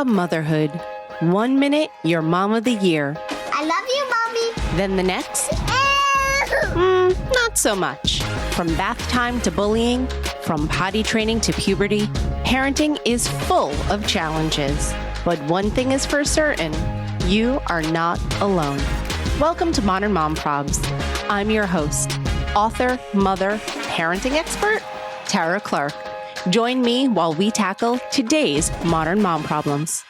about motherhood. 1 minute, you're mom of the year. I love you, Mommy. Then the next, not so much. From bath time to bullying, from potty training to puberty, parenting is full of challenges. But one thing is for certain, you are not alone. Welcome to Modern Mom Probs. I'm your host, author, mother, parenting expert, Tara Clark. Join me while we tackle today's modern mom problems.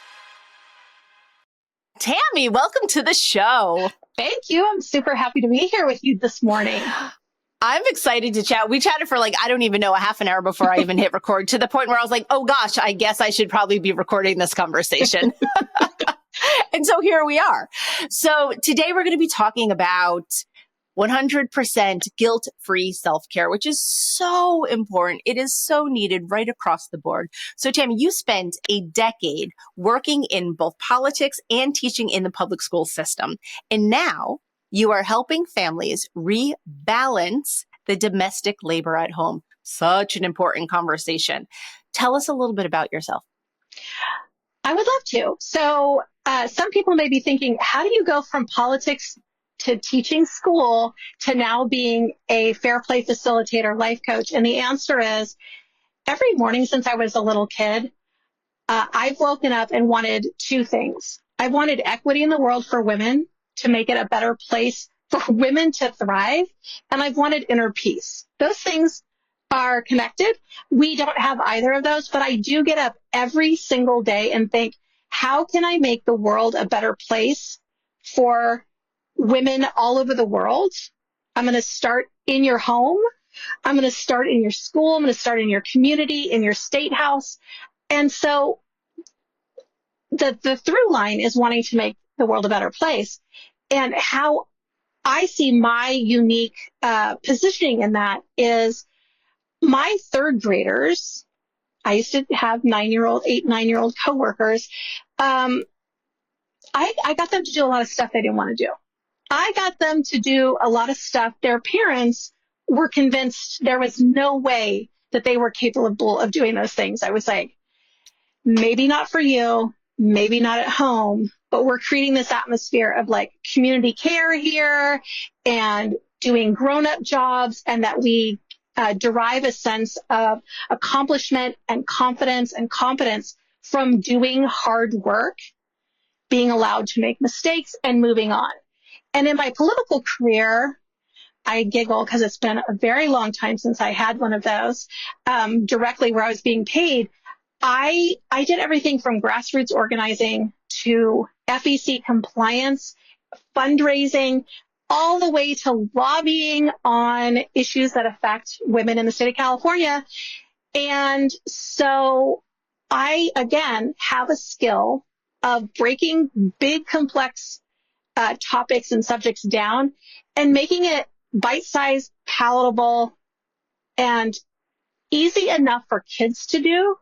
Tami, welcome to the show. Thank you. I'm super happy to be here with you this morning. I'm excited to chat. We chatted for I don't even know, a half an hour before I even hit record, to the point where I was like, oh gosh, I guess I should probably be recording this conversation. And so here we are. So today we're going to be talking about 100% guilt-free self-care, which is so important. It is so needed right across the board. So Tami, you spent a decade working in both politics and teaching in the public school system. And now you are helping families rebalance the domestic labor at home. Such an important conversation. Tell us a little bit about yourself. I would love to. So some people may be thinking, how do you go from politics to teaching school to now being a Fair Play Facilitator life coach? And the answer is, every morning since I was a little kid, I've woken up and wanted two things. I wanted equity in the world for women to make it a better place for women to thrive. And I've wanted inner peace. Those things are connected. We don't have either of those, but I do get up every single day and think, how can I make the world a better place for women all over the world? I'm going to start in your home. I'm going to start in your school. I'm going to start in your community, in your state house. And so the through line is wanting to make the world a better place. And how I see my unique positioning in that is my third graders. I used to have 9-year-old coworkers. I got them to do a lot of stuff they didn't want to do. I got them to do a lot of stuff their parents were convinced there was no way that they were capable of doing those things. I was like, maybe not for you, maybe not at home, but we're creating this atmosphere of community care here and doing grown-up jobs, and that we derive a sense of accomplishment and confidence and competence from doing hard work, being allowed to make mistakes and moving on. And in my political career, I giggle because it's been a very long time since I had one of those directly where I was being paid. I did everything from grassroots organizing to FEC compliance, fundraising, all the way to lobbying on issues that affect women in the state of California. And so I, again, have a skill of breaking big, complex topics and subjects down and making it bite-sized, palatable, and easy enough for kids to do.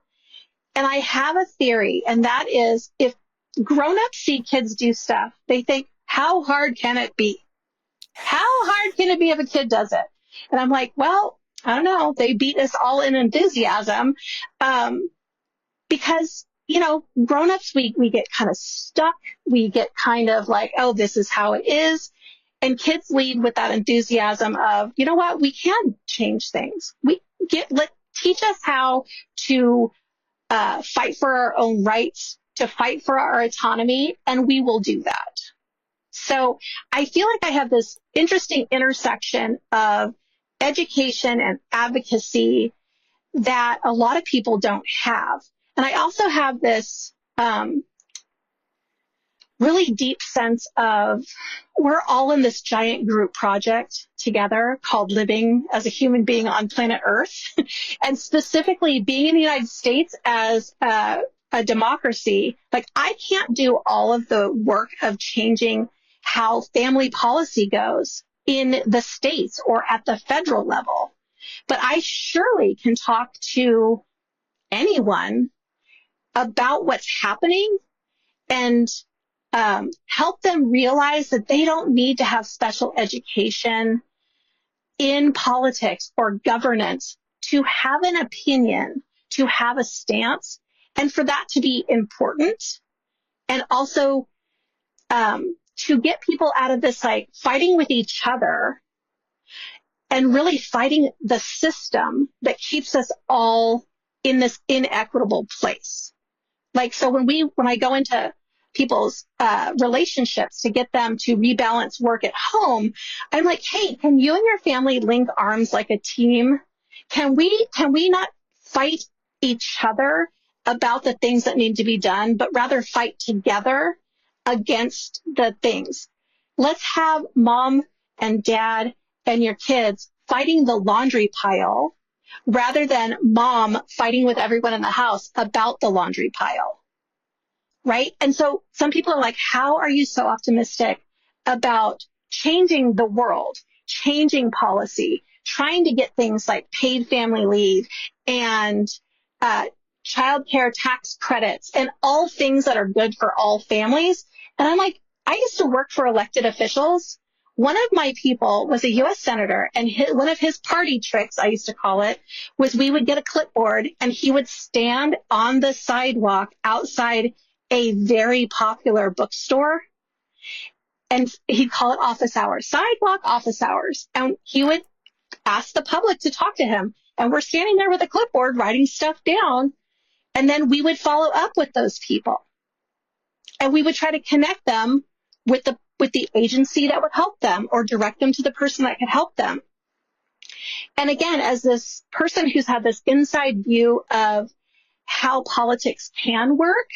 And I have a theory, and that is, if grown-ups see kids do stuff, they think, how hard can it be? How hard can it be if a kid does it? And I'm like, well, I don't know. They beat us all in enthusiasm because, grown-ups, we get kind of stuck. We get kind of like, oh, this is how it is. And kids lead with that enthusiasm of, you know what, we can change things. Teach us how to fight for our own rights, to fight for our autonomy, and we will do that. So I feel like I have this interesting intersection of education and advocacy that a lot of people don't have. And I also have this really deep sense of we're all in this giant group project together called living as a human being on planet Earth. And specifically being in the United States as a democracy, I can't do all of the work of changing how family policy goes in the states or at the federal level. But I surely can talk to anyone about what's happening and help them realize that they don't need to have special education in politics or governance to have an opinion, to have a stance, and for that to be important And also, to get people out of this, like, fighting with each other and really fighting the system that keeps us all in this inequitable place. Like, so when I go into people's relationships to get them to rebalance work at home, I'm like, hey, can you and your family link arms like a team? Can we not fight each other about the things that need to be done, but rather fight together against the things? Let's have mom and dad and your kids fighting the laundry pile rather than mom fighting with everyone in the house about the laundry pile. Right? And so some people are like, how are you so optimistic about changing the world, changing policy, trying to get things like paid family leave and childcare tax credits and all things that are good for all families? And I'm like, I used to work for elected officials. One of my people was a U.S. senator, and one of his party tricks, I used to call it, was we would get a clipboard and he would stand on the sidewalk outside a very popular bookstore, and he'd call it office hours, sidewalk office hours. And he would ask the public to talk to him. And we're standing there with a clipboard writing stuff down. And then we would follow up with those people. And we would try to connect them with the agency that would help them or direct them to the person that could help them. And again, as this person who's had this inside view of how politics can work,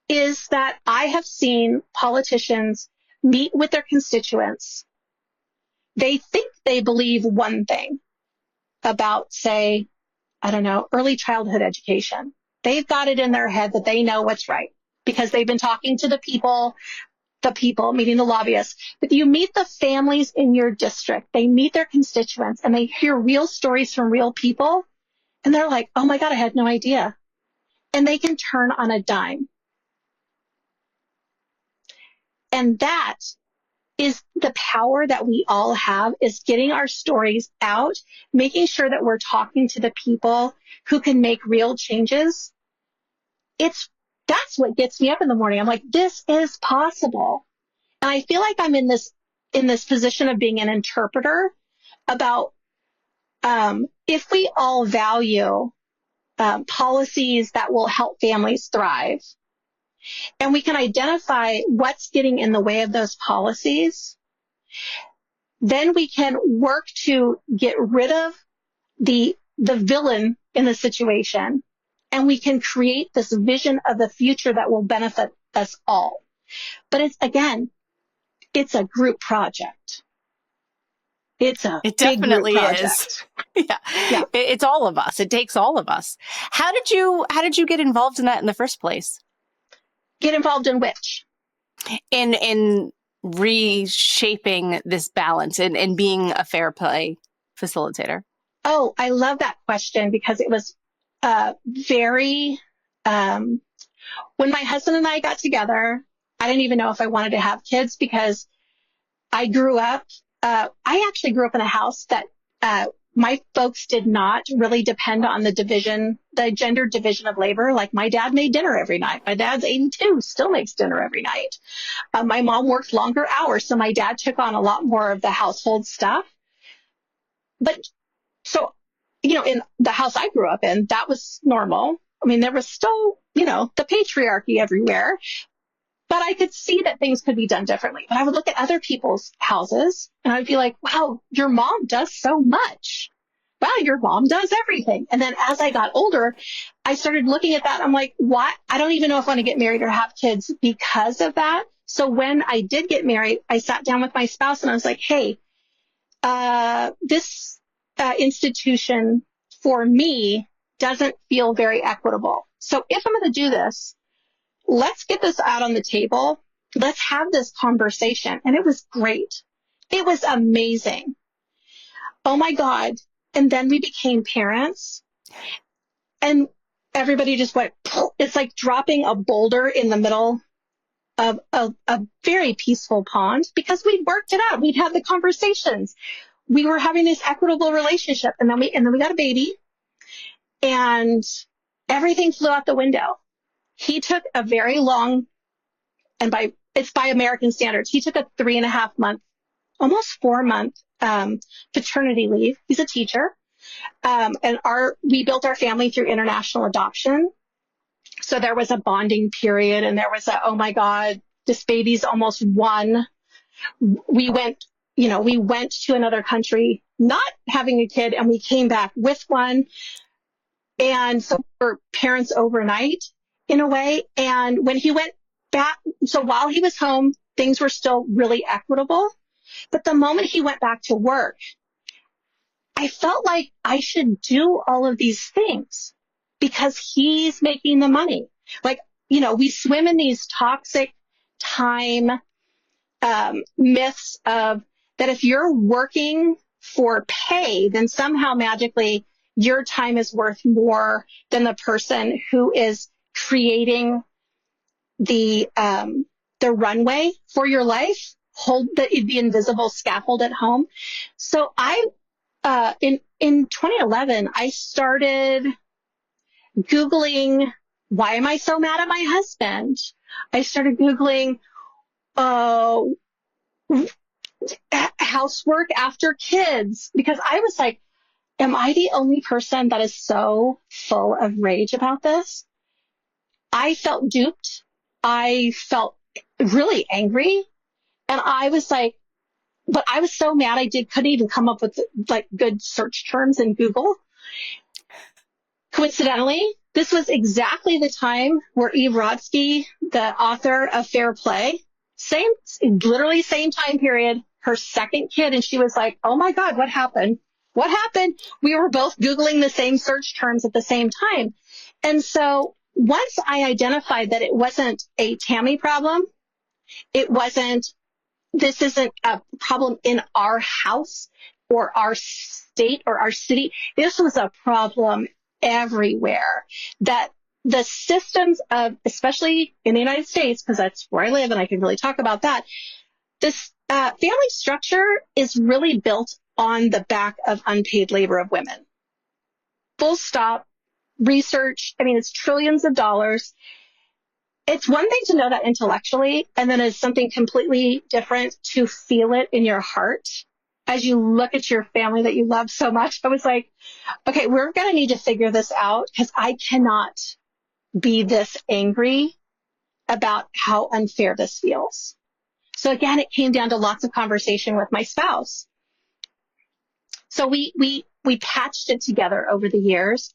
is that I have seen politicians meet with their constituents. They think they believe one thing about, say, I don't know, early childhood education. They've got it in their head that they know what's right because they've been talking to the people, meaning the lobbyists. But you meet the families in your district, they meet their constituents, and they hear real stories from real people. And they're like, oh my God, I had no idea. And they can turn on a dime. And that is the power that we all have, is getting our stories out, making sure that we're talking to the people who can make real changes. That's what gets me up in the morning. I'm like, this is possible. And I feel like I'm in this position of being an interpreter about, if we all value, policies that will help families thrive, and we can identify what's getting in the way of those policies, then we can work to get rid of the villain in the situation, and we can create this vision of the future that will benefit us all. But it's a group project. It definitely is. Yeah. It's all of us. It takes all of us. How did you get involved in that in the first place? Get involved in which? In reshaping this balance and being a fair play facilitator. Oh, I love that question because it was very, when my husband and I got together, I didn't even know if I wanted to have kids because I actually grew up in a house that my folks did not really depend on the gender division of labor. Like, my dad made dinner every night. My dad's 82, still makes dinner every night. My mom worked longer hours, so my dad took on a lot more of the household stuff. But so, in the house I grew up in, that was normal. I mean, there was still, the patriarchy everywhere. But I could see that things could be done differently. But I would look at other people's houses and I'd be like, wow, your mom does so much. Wow, your mom does everything. And then as I got older, I started looking at that. I'm like, what? I don't even know if I want to get married or have kids because of that. So when I did get married, I sat down with my spouse and I was like, hey, this institution for me doesn't feel very equitable. So if I'm going to do this, let's get this out on the table. Let's have this conversation. And it was great. It was amazing. Oh my God. And then we became parents and everybody just went, it's like dropping a boulder in the middle of a very peaceful pond because we'd worked it out. We'd had the conversations. We were having this equitable relationship. And then we got a baby and everything flew out the window. He took a very long and it's by American standards. He took a 3.5 month, almost 4 month paternity leave. He's a teacher. And we built our family through international adoption. So there was a bonding period, and there was oh my God, this baby's almost one. We went to another country, not having a kid, and we came back with one. And so we're parents overnight in a way. And when he went back, so while he was home, things were still really equitable. But the moment he went back to work, I felt like I should do all of these things because he's making the money. Like, we swim in these toxic time myths of that if you're working for pay, then somehow magically your time is worth more than the person who is creating the runway for your life, hold the invisible scaffold at home. So in 2011, I started Googling, why am I so mad at my husband? I started Googling, housework after kids, because I was like, am I the only person that is so full of rage about this? I felt duped. I felt really angry. And I was like, but I was so mad couldn't even come up with like good search terms in Google. Coincidentally, this was exactly the time where Eve Rodsky, the author of Fair Play, literally same time period, her second kid. And she was like, oh my God, what happened? What happened? We were both Googling the same search terms at the same time. And so once I identified that it wasn't a Tami problem, this isn't a problem in our house or our state or our city. This was a problem everywhere, that the systems of, especially in the United States, because that's where I live and I can really talk about that, this family structure is really built on the back of unpaid labor of women. Full stop. Research, it's trillions of dollars. It's one thing to know that intellectually, and then it's something completely different to feel it in your heart as you look at your family that you love so much. I was like, okay, we're going to need to figure this out because I cannot be this angry about how unfair this feels. So again, it came down to lots of conversation with my spouse. So we patched it together over the years.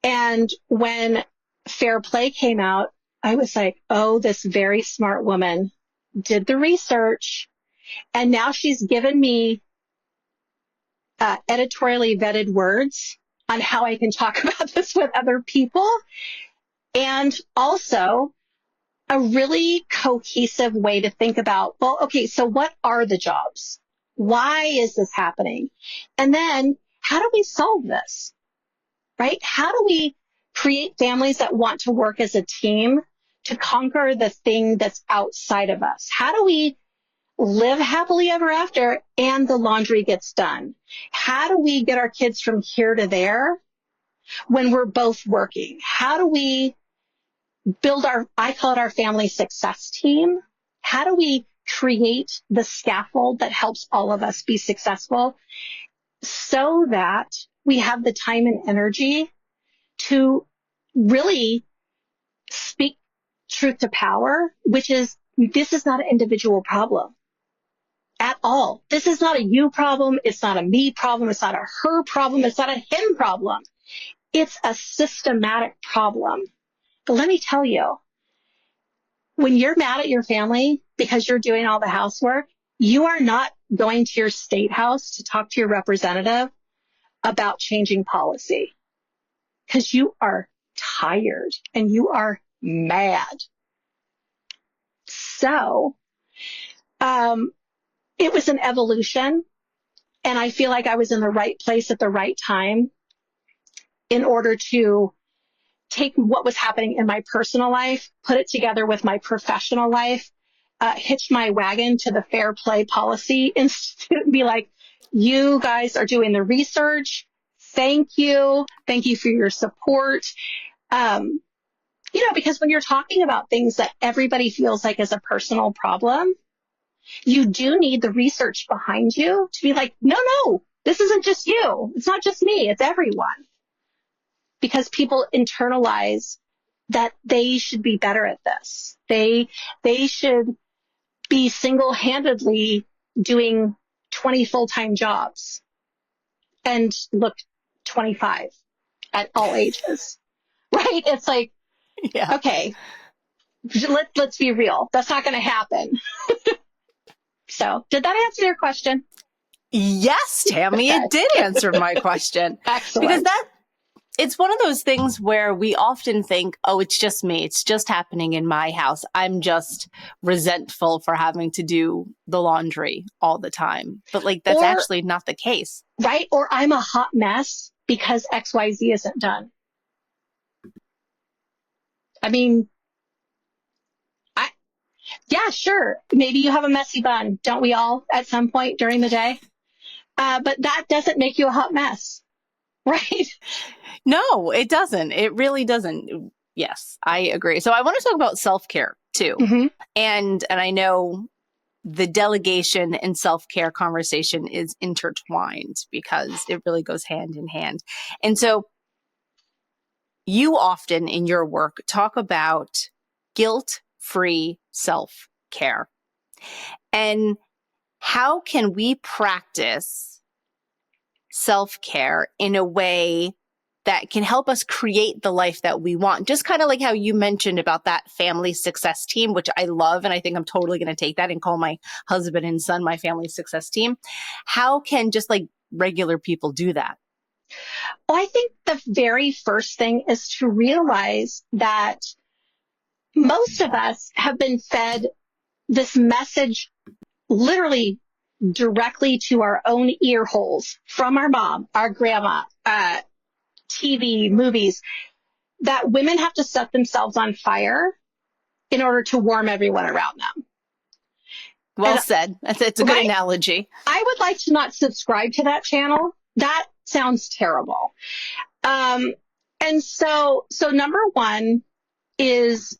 And when Fair Play came out, I was like, oh, this very smart woman did the research. And now she's given me editorially vetted words on how I can talk about this with other people. And also a really cohesive way to think about, well, okay, so what are the jobs? Why is this happening? And then how do we solve this? Right? How do we create families that want to work as a team to conquer the thing that's outside of us? How do we live happily ever after and the laundry gets done? How do we get our kids from here to there when we're both working? How do we build I call it our family success team? How do we create the scaffold that helps all of us be successful so that we have the time and energy to really speak truth to power, which is, this is not an individual problem at all. This is not a you problem. It's not a me problem. It's not a her problem. It's not a him problem. It's a systematic problem. But let me tell you, when you're mad at your family because you're doing all the housework, you are not going to your state house to talk to your representative about changing policy because you are tired and you are mad. So, it was an evolution, and I feel like I was in the right place at the right time in order to take what was happening in my personal life, put it together with my professional life, hitch my wagon to the Fair Play Policy Institute and be like, you guys are doing the research. Thank you. Thank you for your support. Because when you're talking about things that everybody feels like is a personal problem, you do need the research behind you to be like, no, this isn't just you. It's not just me. It's everyone. Because people internalize that they should be better at this. They should be single-handedly doing 20 full-time jobs and look 25 at all ages, right? It's like, Yeah. okay, let's be real. That's not going to happen. So did that answer your question? Yes, Tami, it did answer my question. Excellent. Because it's one of those things where we often think, oh, it's just me. It's just happening in my house. I'm just resentful for having to do the laundry all the time. But that's actually not the case. Right? Or I'm a hot mess because XYZ isn't done. I mean, yeah, sure. Maybe you have a messy bun. Don't we all at some point during the day? But that doesn't make you a hot mess. Right? No, it doesn't. It really doesn't. Yes, I agree. So I want to talk about self-care too. Mm-hmm. And I know the delegation and self-care conversation is intertwined because it really goes hand in hand. And so you often in your work talk about guilt-free self-care. And how can we practice self-care in a way that can help us create the life that we want? Just kind of like how you mentioned about that family success team, which I love. And I think I'm totally going to take that and call my husband and son my family success team. How can just regular people do that? Well, I think the very first thing is to realize that most of us have been fed this message literally directly to our own ear holes from our mom, our grandma, TV, movies, that women have to set themselves on fire in order to warm everyone around them. Well said. It's a good analogy. I would like to not subscribe to that channel. That sounds terrible. And so number one is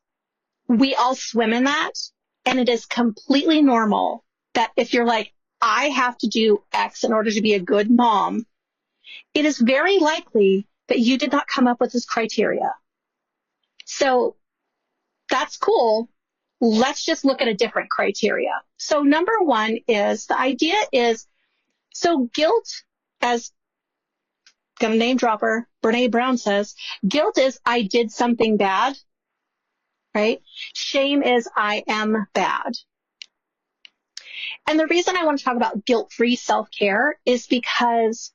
we all swim in that, and it is completely normal that if you're like, I have to do X in order to be a good mom, it is very likely that you did not come up with this criteria. So that's cool. Let's just look at a different criteria. So number one is, the idea is, so guilt, as gonna name dropper, Brene Brown says, guilt is I did something bad, right? Shame is I am bad. And the reason I want to talk about guilt-free self-care is because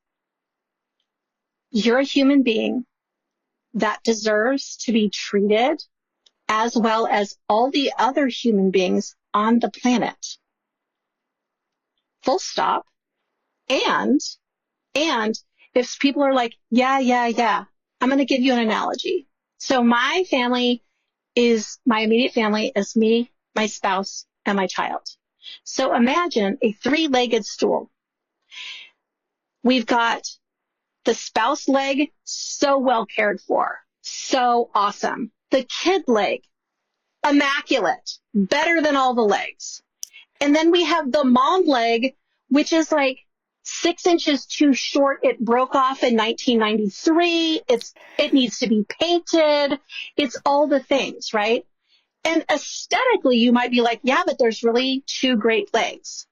you're a human being that deserves to be treated as well as all the other human beings on the planet. Full stop. And if people are like, yeah, I'm going to give you an analogy. So my immediate family is me, my spouse, and my child. So imagine a 3-legged stool. We've got the spouse leg, so well cared for, so awesome. The kid leg, immaculate, better than all the legs. And then we have the mom leg, which is 6 inches too short. It broke off in 1993. It needs to be painted. It's all the things, right? And aesthetically, you might be like, yeah, but there's really 2 great legs.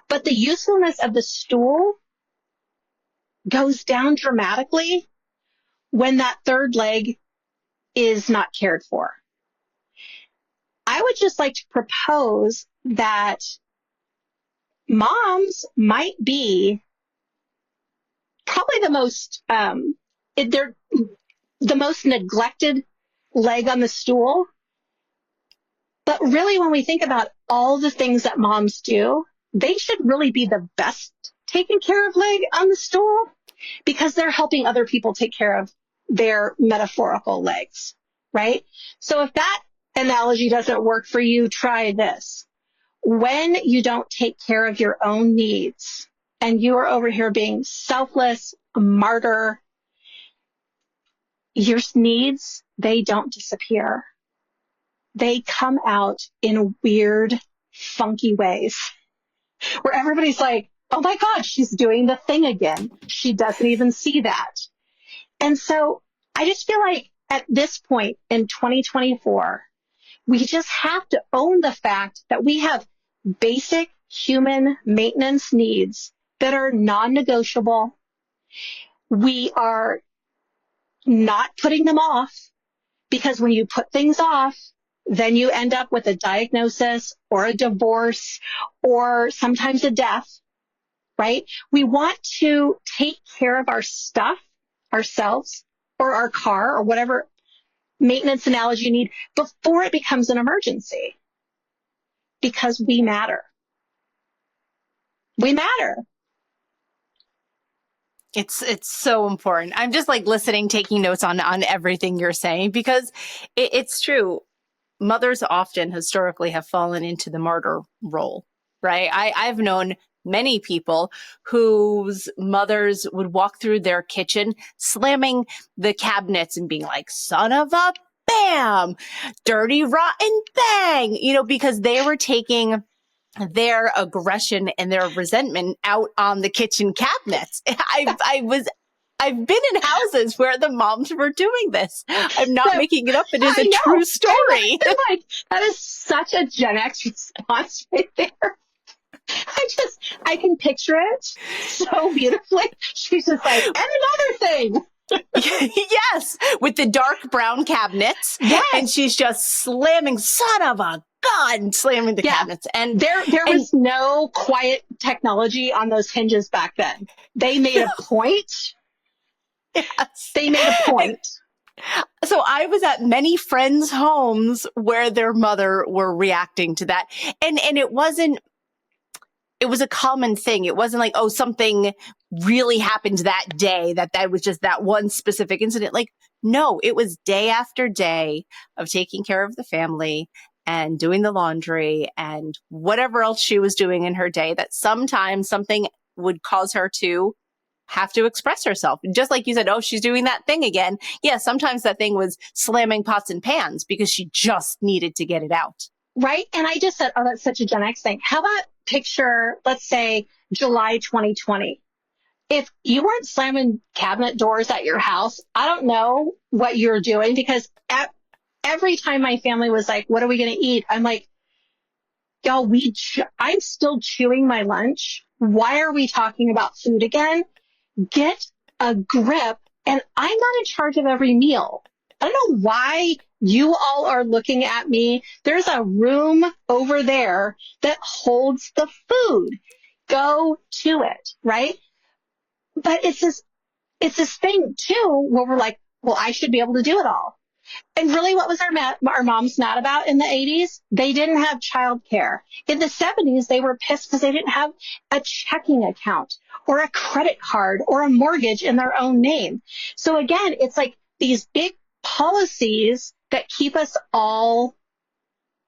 But the usefulness of the stool goes down dramatically when that 3rd leg is not cared for. I would just like to propose that moms might be probably the most, they're the most neglected leg on the stool. But really, when we think about all the things that moms do, they should really be the best taken care of leg on the stool because they're helping other people take care of their metaphorical legs, right? So if that analogy doesn't work for you, try this. When you don't take care of your own needs and you are over here being selfless, a martyr, your needs, they don't disappear. They come out in weird, funky ways where everybody's like, oh my God, she's doing the thing again. She doesn't even see that. And so I just feel like at this point in 2024, we just have to own the fact that we have basic human maintenance needs that are non-negotiable. We are not putting them off, because when you put things off, then you end up with a diagnosis or a divorce or sometimes a death, right? We want to take care of our stuff, ourselves, or our car, or whatever maintenance analogy you need before it becomes an emergency, because we matter. We matter. It's so important. I'm just like listening, taking notes on everything you're saying, because it's true. Mothers often historically have fallen into the martyr role, right? I've known many people whose mothers would walk through their kitchen slamming the cabinets and being like, son of a bam, dirty, rotten bang, because they were taking their aggression and their resentment out on the kitchen cabinets. I've been in houses where the moms were doing this. I'm not making it up. It is a true story. I'm like, that is such a Gen X response right there. I can picture it so beautifully. She's just like, and another thing. Yes, with the dark brown cabinets. Yes. And she's just slamming, son of a gun, slamming the cabinets. And there was no quiet technology on those hinges back then. They made a point. Yes. They made a point. So I was at many friends' homes where their mother were reacting to that. And it was a common thing. It wasn't like, oh, something really happened that day, that was just that one specific incident. Like, no, it was day after day of taking care of the family and doing the laundry and whatever else she was doing in her day, that sometimes something would cause her to have to express herself. Just like you said, oh, she's doing that thing again. Yeah, sometimes that thing was slamming pots and pans because she just needed to get it out. Right. And I just said, oh, that's such a Gen X thing. How about picture, let's say, July 2020. If you weren't slamming cabinet doors at your house, I don't know what you're doing, because every time my family was like, what are we going to eat? I'm like, y'all, I'm still chewing my lunch. Why are we talking about food again? Get a grip. And I'm not in charge of every meal. I don't know why you all are looking at me. There's a room over there that holds the food. Go to it, right? But it's this thing too, where we're like, well, I should be able to do it all. And really, what was our moms mad about in the 80s? They didn't have childcare. In the 70s, they were pissed because they didn't have a checking account or a credit card or a mortgage in their own name. So again, it's like these big policies that keep us all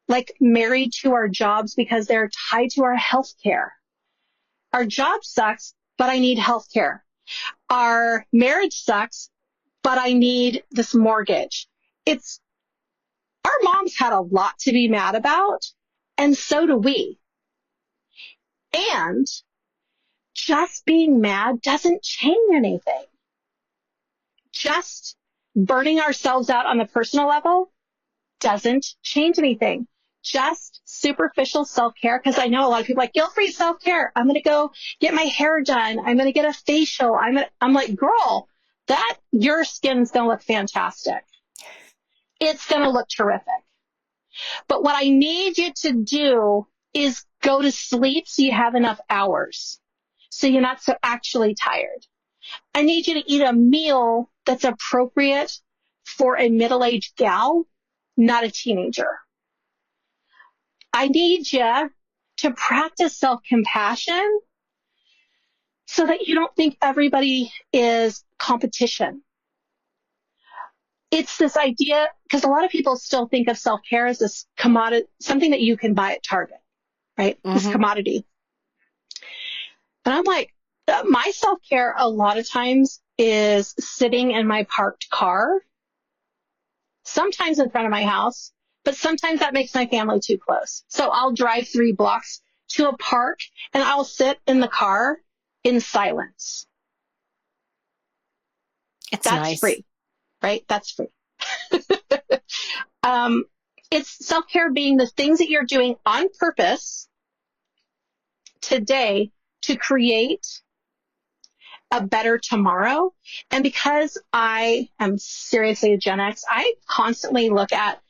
like married to our jobs because they're tied to our health care. Our job sucks, but I need health care. Our marriage sucks, but I need this mortgage. Our moms had a lot to be mad about, and so do we. And just being mad doesn't change anything. Just burning ourselves out on the personal level doesn't change anything. Just superficial self-care, because I know a lot of people are like, guilt-free self-care. I'm going to go get my hair done. I'm going to get a facial. I'm like, girl, your skin's going to look fantastic. It's going to look terrific. But what I need you to do is go to sleep so you have enough hours, so you're not so actually tired. I need you to eat a meal that's appropriate for a middle-aged gal, not a teenager. I need you to practice self-compassion so that you don't think everybody is competition. It's this idea, because a lot of people still think of self-care as this commodity, something that you can buy at Target, right? Mm-hmm. This commodity. And I'm like, my self-care a lot of times is sitting in my parked car sometimes in front of my house, but sometimes that makes my family too close. So I'll drive 3 blocks to a park and I'll sit in the car in silence. It's That's nice. free, right? That's free. It's self-care being the things that you're doing on purpose today to create a better tomorrow. And because I am seriously a Gen X, I constantly look at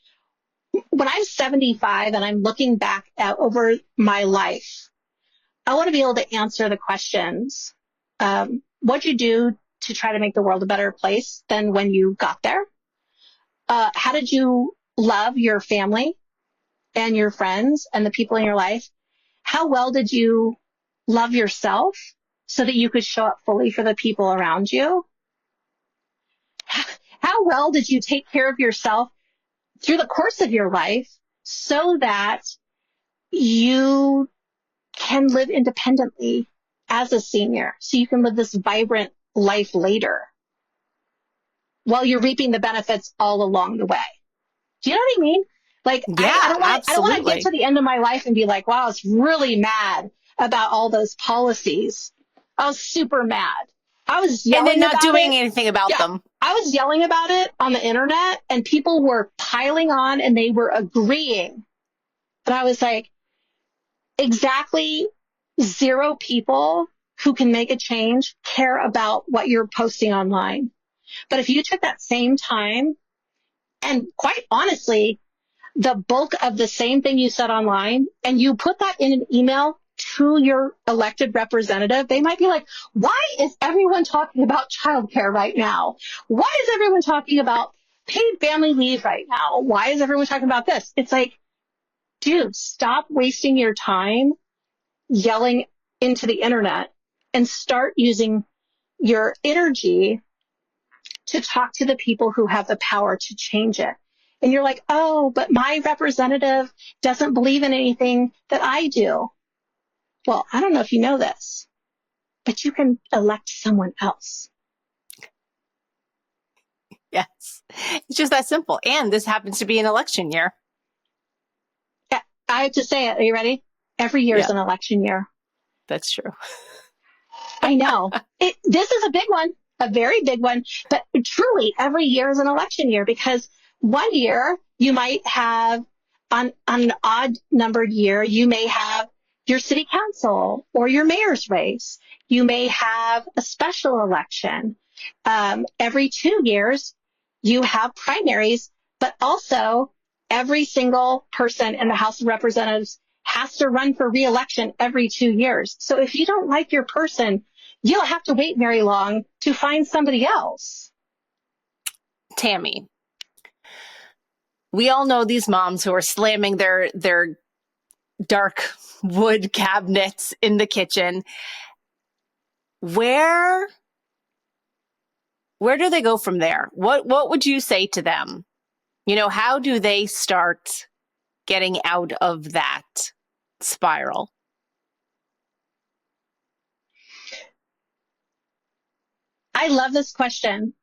when I'm 75 and I'm looking back at over my life, I want to be able to answer the questions. What'd you do to try to make the world a better place than when you got there? How did you love your family and your friends and the people in your life? How well did you love yourself so that you could show up fully for the people around you? How well did you take care of yourself through the course of your life so that you can live independently as a senior, so you can live this vibrant life later while you're reaping the benefits all along the way? Do you know what I mean? Like, Yeah, I don't want to absolutely. get to the end of my life and be like, wow, I was really mad about all those policies. I was super mad. I was yelling and then not about doing it. anything about them. I was yelling about it on the internet and people were piling on and they were agreeing. And I was like, exactly 0 people who can make a change care about what you're posting online. But if you took that same time and quite honestly, the bulk of the same thing you said online and you put that in an email to your elected representative, they might be like, why is everyone talking about childcare right now? Why is everyone talking about paid family leave right now? Why is everyone talking about this? It's like, dude, stop wasting your time yelling into the internet and start using your energy to talk to the people who have the power to change it. And you're like, oh, but my representative doesn't believe in anything that I do. Well, I don't know if you know this, but you can elect someone else. Yes. It's just that simple. And this happens to be an election year. Yeah, I have to say it. Are you ready? Every year is an election year. That's true. I know. This is a big one, a very big one, but truly every year is an election year because one year you might have on an odd numbered year, you may have your city council or your mayor's race. You may have a special election. Every 2 years you have primaries, but also every single person in the House of Representatives has to run for re-election every 2 years. So if you don't like your person, you don't have to wait very long to find somebody else. Tami, we all know these moms who are slamming their dark wood cabinets in the kitchen. Where do they go from there? What would you say to them? You know, how do they start getting out of that spiral? I love this question.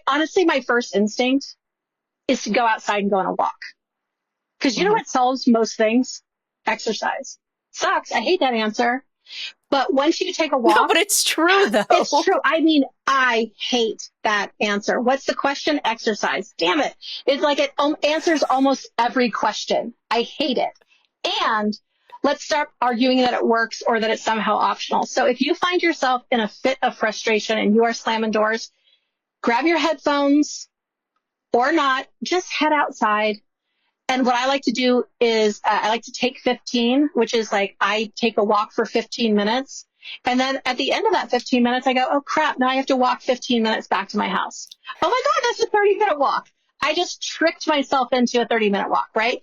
Honestly, my first instinct is to go outside and go on a walk. Because you know what solves most things? Exercise. Sucks. I hate that answer. But once you take a walk. No, but it's true though. It's true. I mean, I hate that answer. What's the question? Exercise. Damn it. It's like it answers almost every question. I hate it. And let's start arguing that it works or that it's somehow optional. So if you find yourself in a fit of frustration and you are slamming doors, grab your headphones or not, just head outside. And what I like to do is I like to take 15, which is like I take a walk for 15 minutes. And then at the end of that 15 minutes, I go, oh, crap, now I have to walk 15 minutes back to my house. Oh, my God, that's a 30-minute walk. I just tricked myself into a 30-minute walk, right?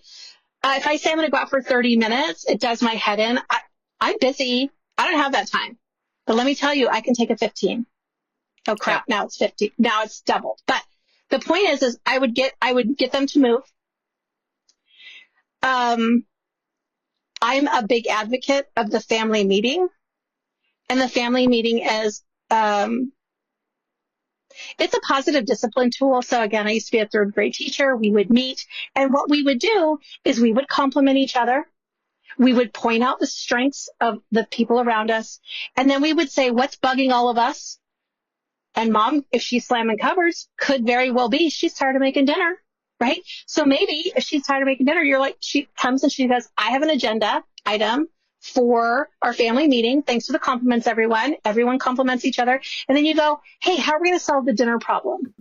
If I say I'm going to go out for 30 minutes, it does my head in. I'm busy. I don't have that time. But let me tell you, I can take a 15. Oh, crap, now it's 50. Now it's doubled. But the point is I would get them to move. I'm a big advocate of the family meeting. And the family meeting is It's a positive discipline tool. So again, I used to be a third grade teacher. We would meet, and what we would do is we would compliment each other. We would point out the strengths of the people around us. And then we would say, what's bugging all of us? And mom, if she's slamming covers, could very well be she's tired of making dinner, right? So maybe if she's tired of making dinner, you're like, she comes and she goes, I have an agenda item for our family meeting. Thanks for the compliments, everyone. Everyone compliments each other. And then you go, hey, how are we going to solve the dinner problem?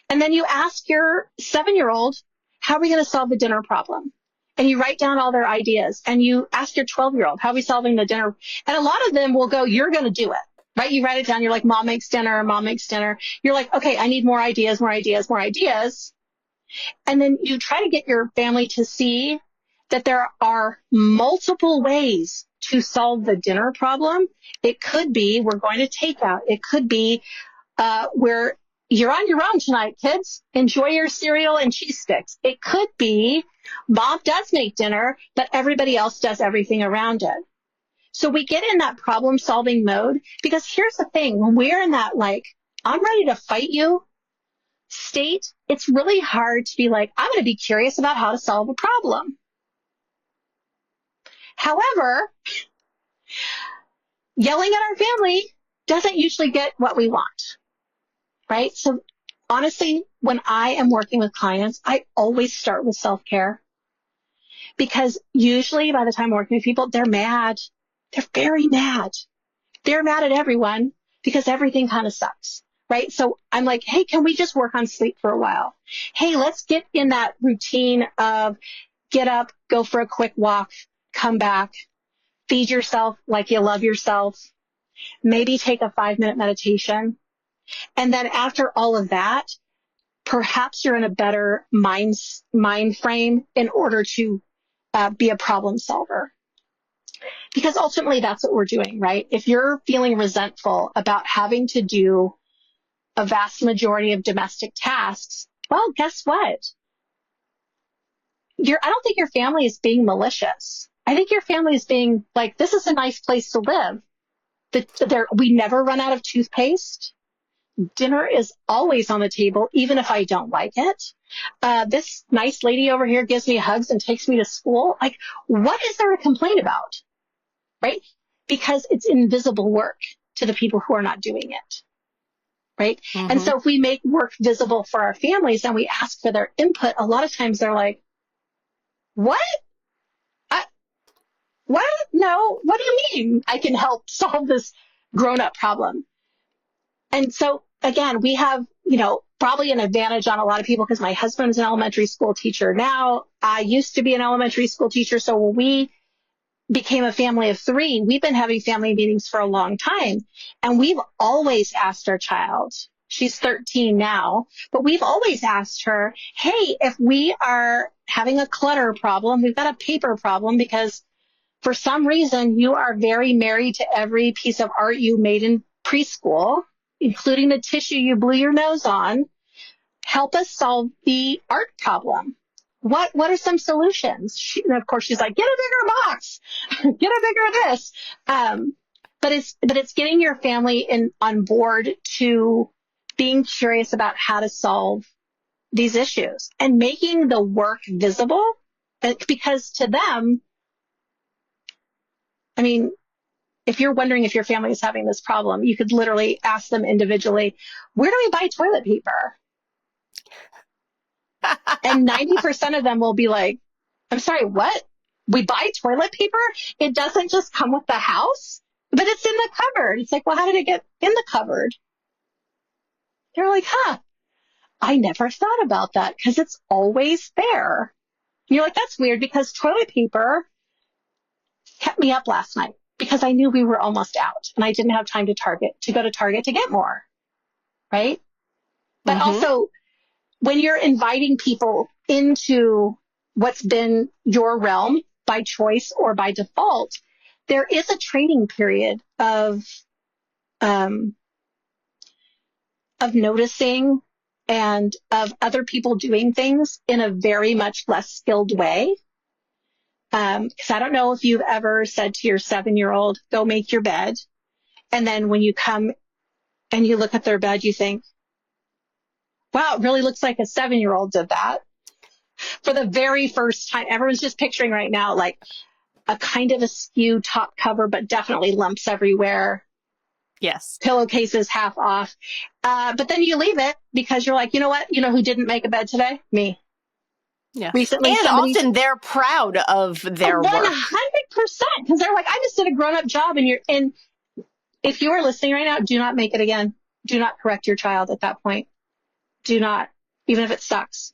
And then you ask your 7-year-old, how are we going to solve the dinner problem? And you write down all their ideas, and you ask your 12-year-old, how are we solving the dinner? And a lot of them will go, you're going to do it, right? You write it down. You're like, mom makes dinner. Mom makes dinner. You're like, okay, I need more ideas, more ideas, more ideas. And then you try to get your family to see that there are multiple ways to solve the dinner problem. It could be we're going to take out. It could be where you're on your own tonight, kids. Enjoy your cereal and cheese sticks. It could be mom does make dinner, but everybody else does everything around it. So we get in that problem solving mode, because here's the thing. When we're in that, like, I'm ready to fight you state, it's really hard to be like, I'm going to be curious about how to solve a problem. However, yelling at our family doesn't usually get what we want, right? So honestly, when I am working with clients, I always start with self-care, because usually by the time I'm working with people, they're mad. They're very mad. They're mad at everyone because everything kind of sucks, right? So I'm like, hey, can we just work on sleep for a while? Hey, let's get in that routine of get up, go for a quick walk, come back, feed yourself like you love yourself, maybe take a 5-minute meditation. And then after all of that, perhaps you're in a better mind frame in order to be a problem solver. Because ultimately that's what we're doing, right? If you're feeling resentful about having to do a vast majority of domestic tasks, well, guess what? I don't think your family is being malicious. I think your family is being like, this is a nice place to live. We never run out of toothpaste. Dinner is always on the table, even if I don't like it. This nice lady over here gives me hugs and takes me to school. Like, what is there to complain about? Right? Because it's invisible work to the people who are not doing it. Right? Mm-hmm. And so if we make work visible for our families and we ask for their input, a lot of times they're like, what? What? No, what do you mean I can help solve this grown-up problem? And so again, we have, probably an advantage on a lot of people, because my husband's an elementary school teacher now. I used to be an elementary school teacher. So when we became a family of 3, we've been having family meetings for a long time. And we've always asked our child, she's 13 now, but we've always asked her, hey, if we are having a clutter problem, we've got a paper problem, because for some reason you are very married to every piece of art you made in preschool, including the tissue you blew your nose on, help us solve the art problem. What are some solutions? And of course, she's like, get a bigger box, get a bigger this. But it's getting your family on board to being curious about how to solve these issues and making the work visible, because to them, I mean, if you're wondering if your family is having this problem, you could literally ask them individually, where do we buy toilet paper? And 90% of them will be like, I'm sorry, what? We buy toilet paper? It doesn't just come with the house, but it's in the cupboard. It's like, well, how did it get in the cupboard? They're like, I never thought about that, because it's always there. And you're like, that's weird, because toilet paper kept me up last night because I knew we were almost out and I didn't have time to go to Target to get more. Right? But also, when you're inviting people into what's been your realm by choice or by default, there is a training period of noticing and of other people doing things in a very much less skilled way. Because I don't know if you've ever said to your 7-year-old, go make your bed. And then when you come and you look at their bed, you think, wow, it really looks like a 7-year-old did that for the very first time. Everyone's just picturing right now, like a kind of askew top cover, but definitely lumps everywhere. Yes. Pillowcases half off. But then you leave it because you're like, you know what? You know who didn't make a bed today? Me. Yeah. Recently, and often they're proud of their 100%, work. because they're like, I just did a grown-up job. And if you are listening right now, do not make it again. Do not correct your child at that point. Do not, even if it sucks.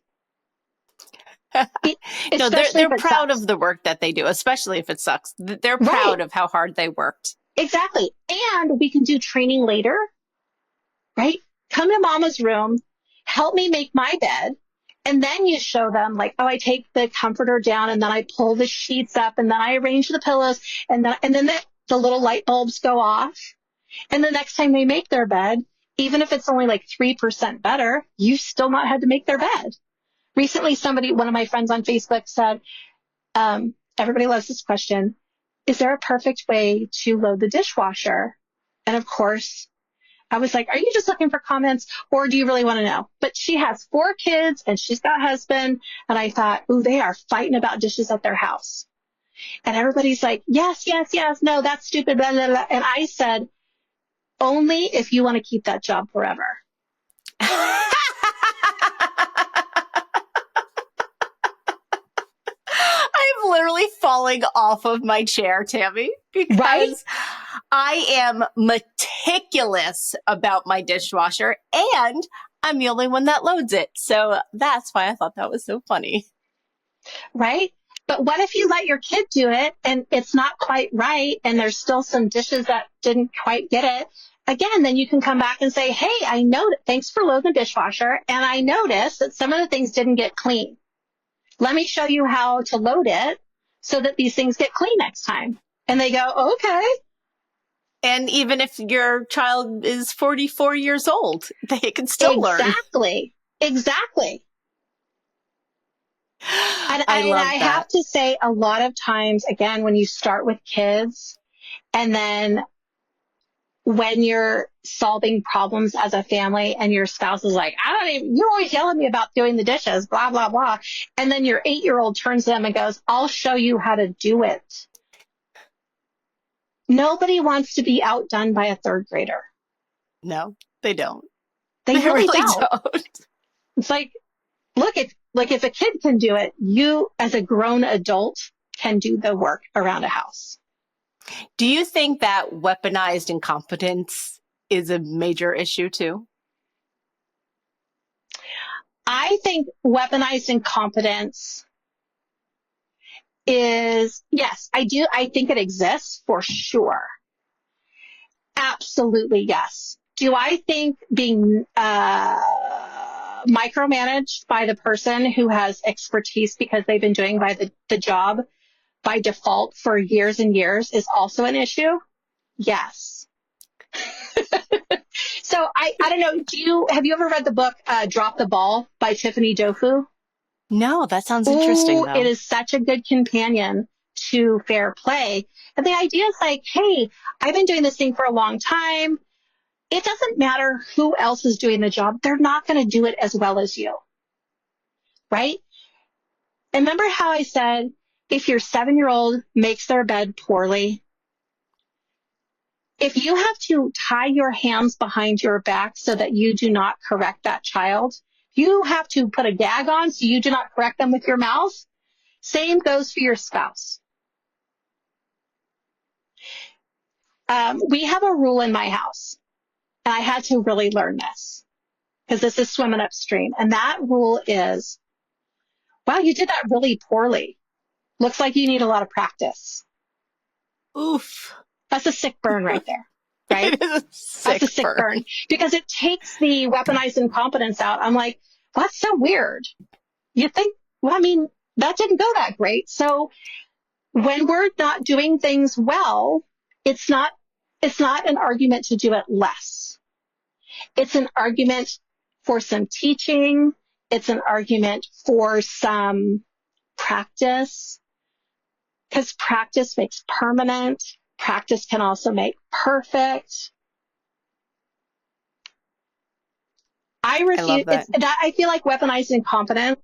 No, they're proud of the work that they do, especially if it sucks. They're proud of how hard they worked. Exactly. And we can do training later, right? Come to mama's room, help me make my bed. And then you show them like, oh, I take the comforter down and then I pull the sheets up and then I arrange the pillows and then the little light bulbs go off. And the next time they make their bed, even if it's only like 3% better, you still not had to make their bed. Recently, one of my friends on Facebook said, everybody loves this question. Is there a perfect way to load the dishwasher? And of course, I was like, are you just looking for comments or do you really want to know? But she has 4 kids and she's got a husband. And I thought, ooh, they are fighting about dishes at their house. And everybody's like, yes, yes, yes. No, that's stupid. Blah, blah, blah. And I said, only if you want to keep that job forever. I'm literally falling off of my chair, Tami, because I am meticulous about my dishwasher and I'm the only one that loads it. So that's why I thought that was so funny. Right? But what if you let your kid do it and it's not quite right and there's still some dishes that didn't quite get it? Again, then you can come back and say, hey, I know, thanks for loading the dishwasher. And I noticed that some of the things didn't get clean. Let me show you how to load it so that these things get clean next time. And they go, okay. And even if your child is 44 years old, they can still learn. Exactly. And I have to say, a lot of times, again, when you start with kids and then when you're solving problems as a family and your spouse is like, you always yell at me about doing the dishes, blah, blah, blah. And then your 8-year-old turns to them and goes, I'll show you how to do it. Nobody wants to be outdone by a 3rd grader. No, they don't. They really don't. It's like, look, if a kid can do it, you as a grown adult can do the work around a house. Do you think that weaponized incompetence is a major issue too? I think weaponized incompetence is, yes, I do. I think it exists for sure. Absolutely, yes. Do I think being micromanaged by the person who has expertise because they've been doing the job by default for years and years is also an issue? Yes. So I don't know. Have you ever read the book Drop the Ball by Tiffany Dofu? No, that sounds interesting though. It is such a good companion to Fair Play. And the idea is like, hey, I've been doing this thing for a long time. It doesn't matter who else is doing the job. They're not going to do it as well as you. Right? And remember how I said, if your 7-year-old makes their bed poorly, if you have to tie your hands behind your back so that you do not correct that child, you have to put a gag on so you do not correct them with your mouth. Same goes for your spouse. We have a rule in my house, and I had to really learn this because this is swimming upstream. And that rule is, wow, you did that really poorly. Looks like you need a lot of practice. Oof. That's a sick burn right there, right? It is That's a sick burn because it takes the weaponized incompetence out. I'm like, well, that's so weird. You think, well, I mean, that didn't go that great. So when we're not doing things well, it's not an argument to do it less. It's an argument for some teaching. It's an argument for some practice because practice makes permanent. Practice can also make perfect. I I love refuse. that. I feel like weaponized incompetence,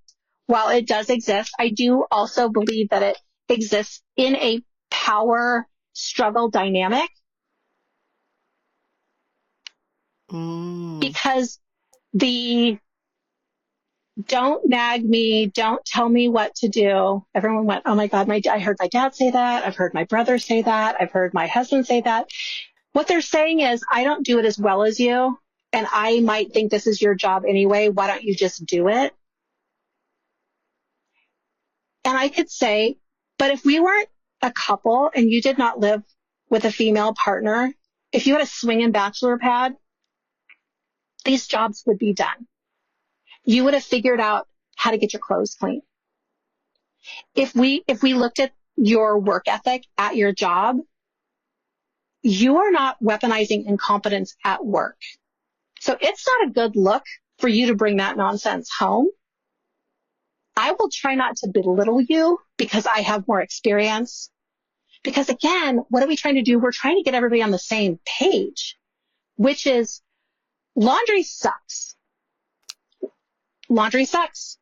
while it does exist, I do also believe that it exists in a power struggle dynamic Mm. because the don't nag me, don't tell me what to do. Everyone went, oh my God, I heard my dad say that. I've heard my brother say that. I've heard my husband say that. What they're saying is, I don't do it as well as you, and I might think this is your job anyway. Why don't you just do it? And I could say, but if we weren't a couple and you did not live with a female partner, if you had a swinging bachelor pad, these jobs would be done. You would have figured out how to get your clothes clean. If we looked at your work ethic at your job, you are not weaponizing incompetence at work. So it's not a good look for you to bring that nonsense home. I will try not to belittle you because I have more experience. Because again, what are we trying to do? We're trying to get everybody on the same page, which is laundry sucks. Laundry sucks.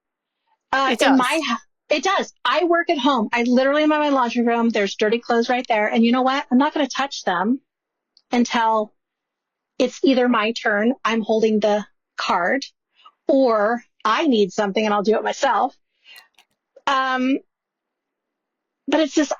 It does. It does. I work at home. I literally am in my laundry room. There's dirty clothes right there. And you know what? I'm not going to touch them until it's either my turn, I'm holding the card, or I need something and I'll do it myself. But it's just,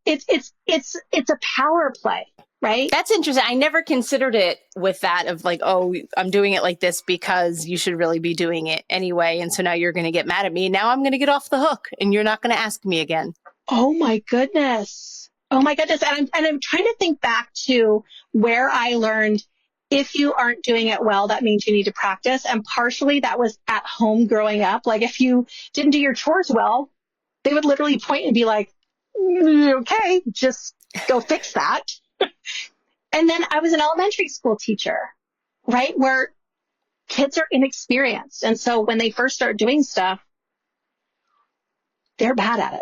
it's a power play, right? That's interesting. I never considered it with that of like, oh, I'm doing it like this because you should really be doing it anyway. And so now you're going to get mad at me. Now I'm going to get off the hook and you're not going to ask me again. Oh my goodness. Oh my goodness. And I'm trying to think back to where I learned if you aren't doing it well, that means you need to practice. And partially that was at home growing up. Like if you didn't do your chores well, they would literally point and be like, okay, just go fix that. And then I was an elementary school teacher, right? Where kids are inexperienced. And so when they first start doing stuff, they're bad at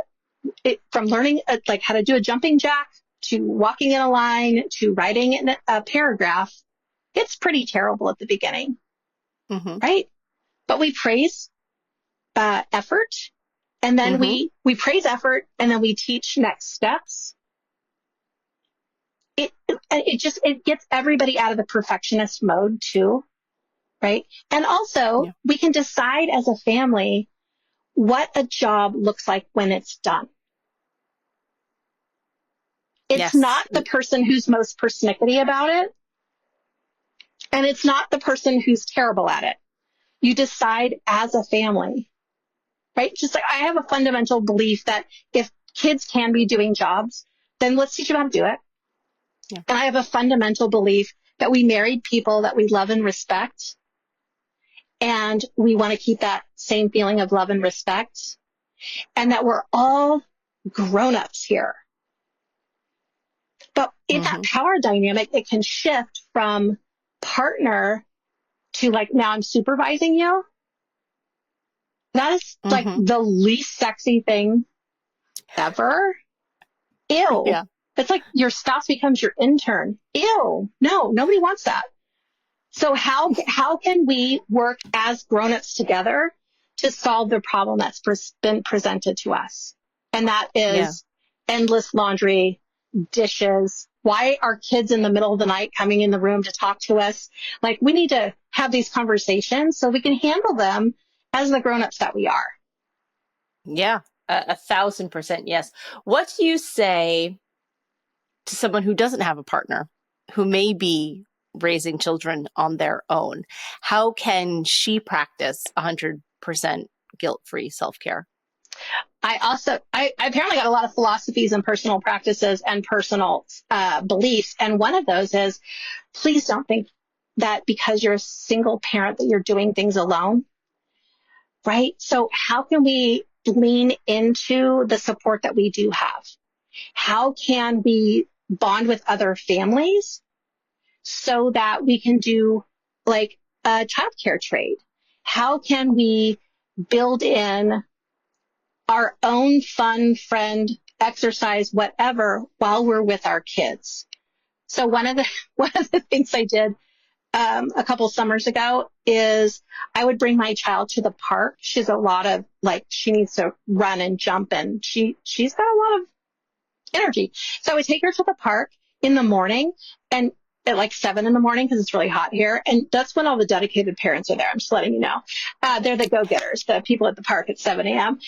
it. From learning like how to do a jumping jack to walking in a line to writing in a paragraph, it's pretty terrible at the beginning, right? But we praise effort, and then we praise effort, and then we teach next steps. It gets everybody out of the perfectionist mode too, right? And also we can decide as a family what a job looks like when it's done. It's not the person who's most persnickety about it, and it's not the person who's terrible at it. You decide as a family, right? Just like I have a fundamental belief that if kids can be doing jobs, then let's teach them how to do it. Yeah. And I have a fundamental belief that we married people that we love and respect, and we want to keep that same feeling of love and respect, and that we're all grown-ups here. But in that power dynamic, it can shift from partner to like, now I'm supervising you. That is like the least sexy thing ever. Ew. Yeah. It's like your spouse becomes your intern. Ew. No, nobody wants that. So how can we work as grown-ups together to solve the problem that's been presented to us? And that is endless laundry, dishes. Why are kids in the middle of the night coming in the room to talk to us? Like, we need to have these conversations so we can handle them as the grown-ups that we are. Yeah, 1,000% yes. What do you say to someone who doesn't have a partner, who may be raising children on their own? How can she practice 100% guilt-free self-care? I apparently got a lot of philosophies and personal practices and personal beliefs. And one of those is, please don't think that because you're a single parent that you're doing things alone, right? So how can we lean into the support that we do have? How can we bond with other families so that we can do like a childcare trade? How can we build in our own fun, friend, exercise, whatever, while we're with our kids? So one of the things I did a couple summers ago is I would bring my child to the park. She's a lot of she needs to run and jump, and she's got a lot of energy. So I would take her to the park in the morning and at 7 in the morning because it's really hot here. And that's when all the dedicated parents are there. I'm just letting you know. They're the go-getters, the people at the park at 7 a.m.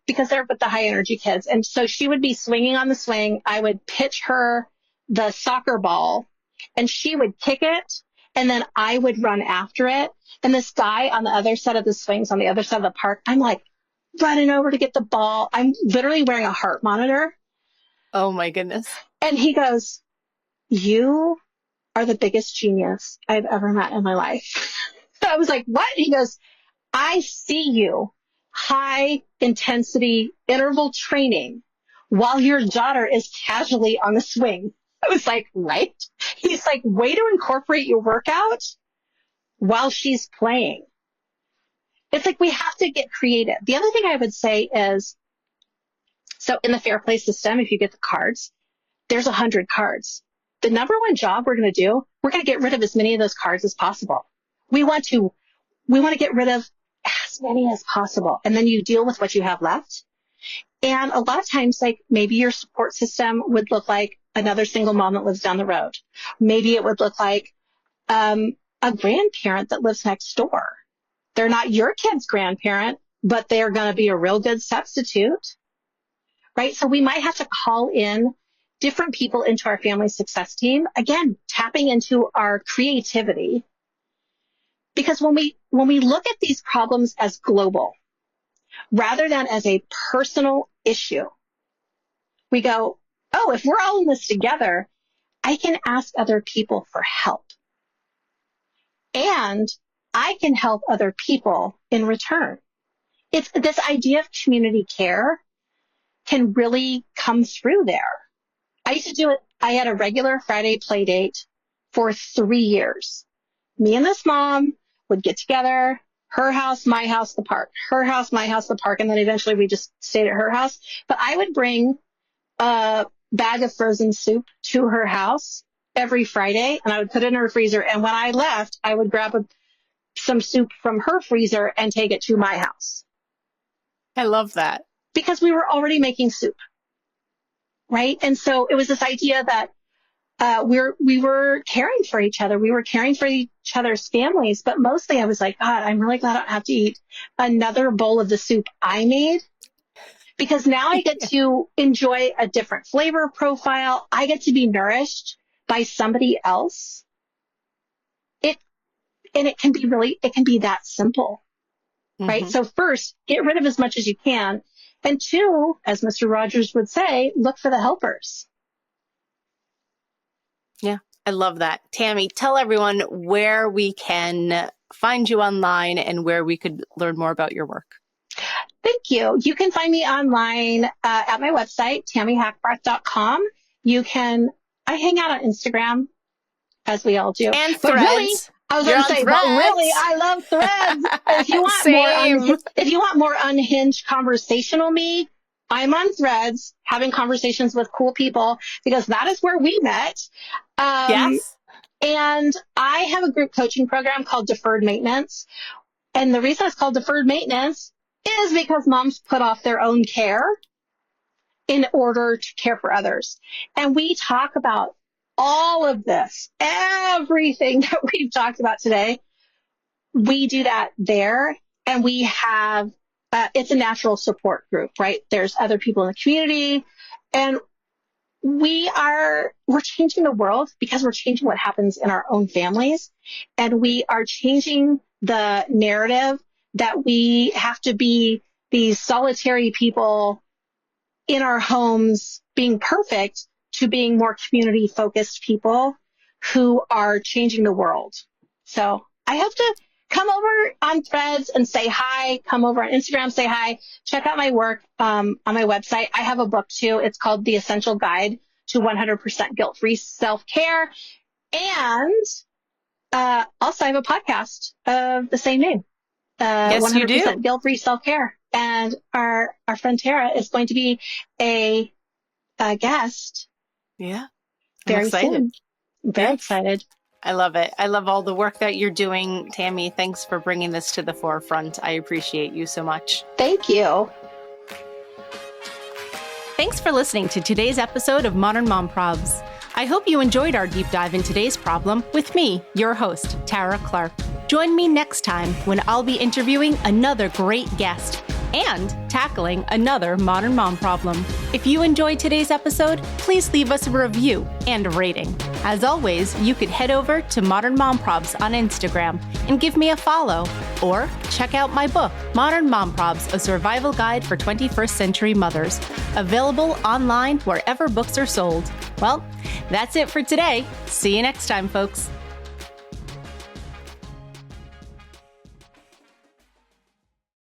Because they're with the high energy kids. And so she would be swinging on the swing. I would pitch her the soccer ball and she would kick it. And then I would run after it. And this guy on the other side of the swings on the other side of the park, I'm running over to get the ball. I'm literally wearing a heart monitor. Oh my goodness. And he goes, "You are the biggest genius I've ever met in my life." So I was like, "What?" He goes, "I see you high intensity interval training while your daughter is casually on the swing." I was like, "Right?" He's like, "Way to incorporate your workout while she's playing." It's we have to get creative. The other thing I would say is, so in the Fair Play system, if you get the cards, there's 100 cards. The number one job we're going to do, we're going to get rid of as many of those cards as possible. We want to get rid of as many as possible. And then you deal with what you have left. And a lot of times, maybe your support system would look like another single mom that lives down the road. Maybe it would look like a grandparent that lives next door. They're not your kid's grandparent, but they're going to be a real good substitute, right? So we might have to call in different people into our family success team. Again, tapping into our creativity. Because when we look at these problems as global, rather than as a personal issue, we go, oh, if we're all in this together, I can ask other people for help. And I can help other people in return. It's this idea of community care can really come through there. I used to do it. I had a regular Friday play date for 3 years. Me and this mom would get together, her house, my house, the park, her house, my house, the park. And then eventually we just stayed at her house. But I would bring a bag of frozen soup to her house every Friday and I would put it in her freezer. And when I left, I would grab some soup from her freezer and take it to my house. I love that. Because we were already making soup. Right. And so it was this idea that we were caring for each other. We were caring for each other's families. But mostly I was like, God, I'm really glad I don't have to eat another bowl of the soup I made. Because now I get to enjoy a different flavor profile. I get to be nourished by somebody else. It can be that simple. Right. So first, get rid of as much as you can. And two, as Mr. Rogers would say, look for the helpers. Yeah, I love that. Tami, tell everyone where we can find you online and where we could learn more about your work. Thank you. You can find me online at my website, TamiHackbarth.com. I hang out on Instagram, as we all do. And but Threads. Really, I was going to say, but really, I love Threads. If you want more unhinged conversational me, I'm on Threads having conversations with cool people because that is where we met. Yes. And I have a group coaching program called Deferred Maintenance. And the reason it's called Deferred Maintenance is because moms put off their own care in order to care for others. And we talk about all of this, everything that we've talked about today. We do that there. And we have, it's a natural support group, right? There's other people in the community. And we're changing the world because we're changing what happens in our own families. And we are changing the narrative that we have to be these solitary people in our homes being perfect to being more community focused people who are changing the world. So I hope to come over on Threads and say hi, come over on Instagram, say hi, check out my work on my website. I have a book too. It's called The Essential Guide to 100% Guilt-Free Self-Care. And also I have a podcast of the same name, yes, 100% Guilt-Free Self-Care. And our friend Tara is going to be a guest. Yeah. Very soon. Very excited. I love it. I love all the work that you're doing, Tami. Thanks for bringing this to the forefront. I appreciate you so much. Thank you. Thanks for listening to today's episode of Modern Mom Probs. I hope you enjoyed our deep dive in today's problem with me, your host, Tara Clark. Join me next time when I'll be interviewing another great guest and tackling another modern mom problem. If you enjoyed today's episode, please leave us a review and a rating. As always, you could head over to Modern Mom Probs on Instagram and give me a follow, or check out my book, Modern Mom Probs, A Survival Guide for 21st Century Mothers, available online wherever books are sold. Well, that's it for today. See you next time, folks.